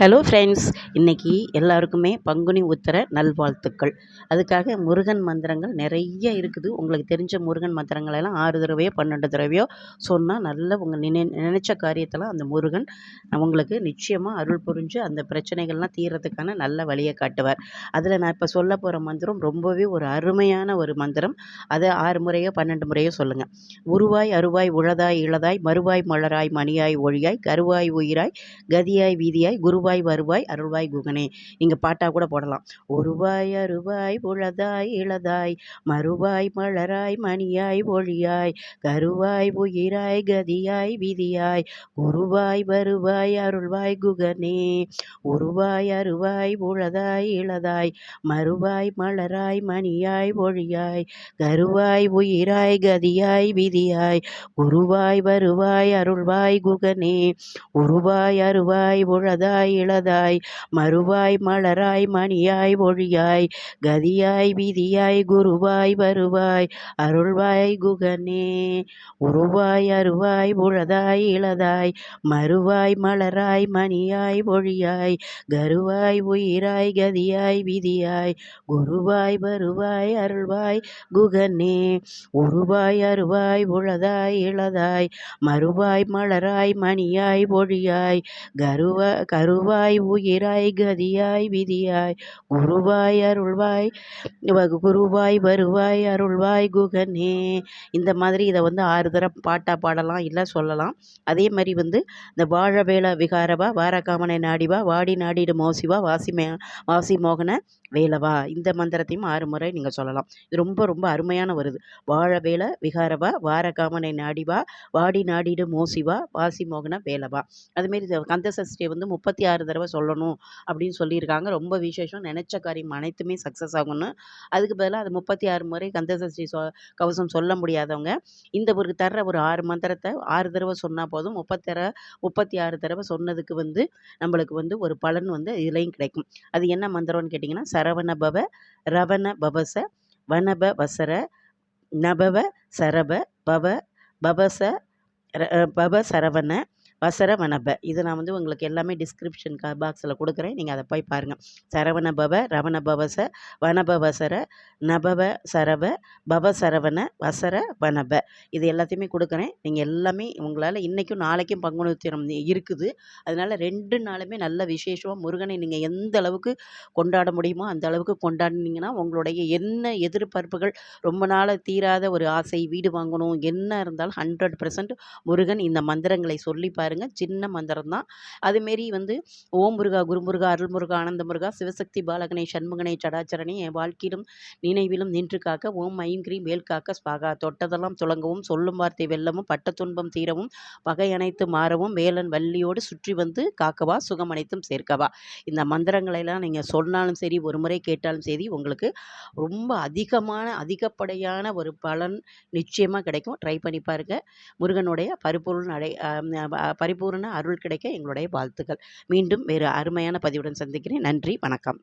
Hello friends, இன்றைக்கி எல்லாருக்குமே பங்குனி உத்திர நல்வாழ்த்துக்கள். அதுக்காக முருகன் மந்திரங்கள் நிறைய இருக்குது. உங்களுக்கு தெரிஞ்ச முருகன் மந்திரங்களெல்லாம் 6 தடவையோ 12 தடவையோ சொன்னால் நல்ல உங்கள் நினச்ச காரியத்தெல்லாம் அந்த முருகன் உங்களுக்கு நிச்சயமாக அருள் புரிஞ்சு அந்த பிரச்சனைகள்லாம் தீர்றதுக்கான நல்ல வழியை காட்டுவார். அதில் நான் இப்போ சொல்ல போகிற மந்திரம் ரொம்பவே ஒரு அருமையான ஒரு மந்திரம். அதை 6 முறையோ 12 முறையோ சொல்லுங்கள். உருவாய் அருவாய் உளதாய் இளதாய் மறுவாய் மலராய் மணியாய் ஒழியாய் கருவாய் உயிராய் கதியாய் வீதியாய் குருவாய் வருவாய் அருள்வாய் குகனே. இங்கே பாட்டாக கூட போடலாம். ஒருவாய் அருவாய் உளதாய் இளதாய் மறுவாய் மலராய் மணியாய் ஒழியாய் கருவாய் உயிராய் கதியாய் வீதியாய் குருவாய் வருவாய் அருள்வாய் குகனே. உருவாய் அருவாய் உளதாய் இளதாய் மறுவாய் மலராய் மணியாய் ஒழியாய் கருவாய் உயிராய் கதியாய் வீதியாய் குருவாய் வருவாய் அருள்வாய் குகனே. உருவாய் அருவாய் உளதாய் இளதாய் மறுவாய் மலராய் மணியாய் ஒழியாய் கதியாய் வீதியாய் குருவாய் வருவாய் அருள்வாய் குகனே. உருவாய் அருவாய் உளதாய் இளதாய் மறுவாய் மலராய் மணியாய் ஒழியாய் கருவாய் உயிராய் கதியாய் வீதியாய் குருவாய் வருவாய் அருள்வாய் குகனே. உருவாய் அருவாய் உளதாய் இளதாய் மறுவாய் மலராய் மணியாய் ஒழியாய் கருவாய் உயிராய் கதியாய் விதியாய் குருவாய் அருள்வாய் குருவாய் வருவாய் அருள்வாய் குகனே. இந்த மாதிரி இதை 6 தடவை பாட்டாக பாடலாம், இல்லை சொல்லலாம். அதே மாதிரி இந்த வாழவேல விகாரவா வாரகாமனை நாடிவா வாடி நாடிடு மோசிவா வாசி மோகன வேலவா, இந்த மந்திரத்தையும் 6 முறை நீங்கள் சொல்லலாம். இது ரொம்ப ரொம்ப அருமையான வருது. வாழவேல விகாரவா வாரகாமனை நாடிவா வாடி நாடிடு மோசிவா வாசி மோகன வேலவா. அதுமாரி கந்த சஷ்டியை 36 தடவை சொல்லணும் அப்படின்னு சொல்லியிருக்காங்க. ரொம்ப விசேஷம். நினச்ச காரியம் அனைத்துமே சக்ஸஸ் ஆகும்னு. அதுக்கு பதிலாக அது 36 முறை கந்த சஷ்டி கவசம் சொல்ல முடியாதவங்க இந்த ஒரு தர்ற ஒரு 6 மந்திரத்தை 6 தடவை சொன்னால் போதும். 36 தடவை சொன்னதுக்கு நம்மளுக்கு ஒரு பலன் இதுலேயும் கிடைக்கும். அது என்ன மந்திரம்னு கேட்டிங்கன்னா, சரவண பவ ரவண பவச வனப வசர நபவ சரப பவ பவச பவ சரவண வசர வனப. இது நான் உங்களுக்கு எல்லாமே டிஸ்கிரிப்ஷன் பாக்ஸில் கொடுக்குறேன். நீங்கள் அதை போய் பாருங்கள். சரவண பவ ரவண பவச வனப வசர நபவ சரவ பவ சரவண வசர வனப. இது எல்லாத்தையுமே கொடுக்குறேன். நீங்கள் எல்லாமே உங்களால் இன்றைக்கும் நாளைக்கும் பங்குனி உத்திரம் இருக்குது. அதனால் 2 நாளுமே நல்ல விசேஷமாக முருகனை நீங்கள் எந்த அளவுக்கு கொண்டாட முடியுமோ அந்த அளவுக்கு கொண்டாடினீங்கன்னா உங்களுடைய என்ன எதிர்பார்ப்புகள், ரொம்ப நாள் தீராத ஒரு ஆசை, வீடு வாங்கணும், என்ன இருந்தாலும் 100% முருகன் இந்த மந்திரங்களை சொல்லி பாருங்கள். சின்ன மந்திரம் தான். அதுமாரி ஓம் முருகா குருமுருகா அருள்முருகா ஆனந்த முருகா சிவசக்தி பாலகனை சண்முகனை சடாச்சரணை என் வாழ்க்கையிலும் நினைவிலும் நின்று காக்க ஓம் ஐம் கிரீம் வேல் காக்க ஸ்பாகா. தொட்டதெல்லாம் துளங்கவும் சொல்லும் வார்த்தை வெல்லவும் பட்ட துன்பம் தீரவும் பகை அனைத்து மாறவும் வேலன் வள்ளியோடு சுற்றி காக்கவா சுகம் அனைத்தும் சேர்க்கவா. இந்த மந்திரங்களெல்லாம் நீங்கள் சொன்னாலும் சரி, ஒரு முறை கேட்டாலும் சரி, உங்களுக்கு ரொம்ப அதிகப்படியான ஒரு பலன் நிச்சயமாக கிடைக்கும். ட்ரை பண்ணி பாருங்கள். முருகனுடைய பரிபூர்ண அருள் கிடைக்க எங்களுடைய வாழ்த்துக்கள். மீண்டும் வேறு அருமையான பதிவுடன் சந்திக்கிறேன். நன்றி, வணக்கம்.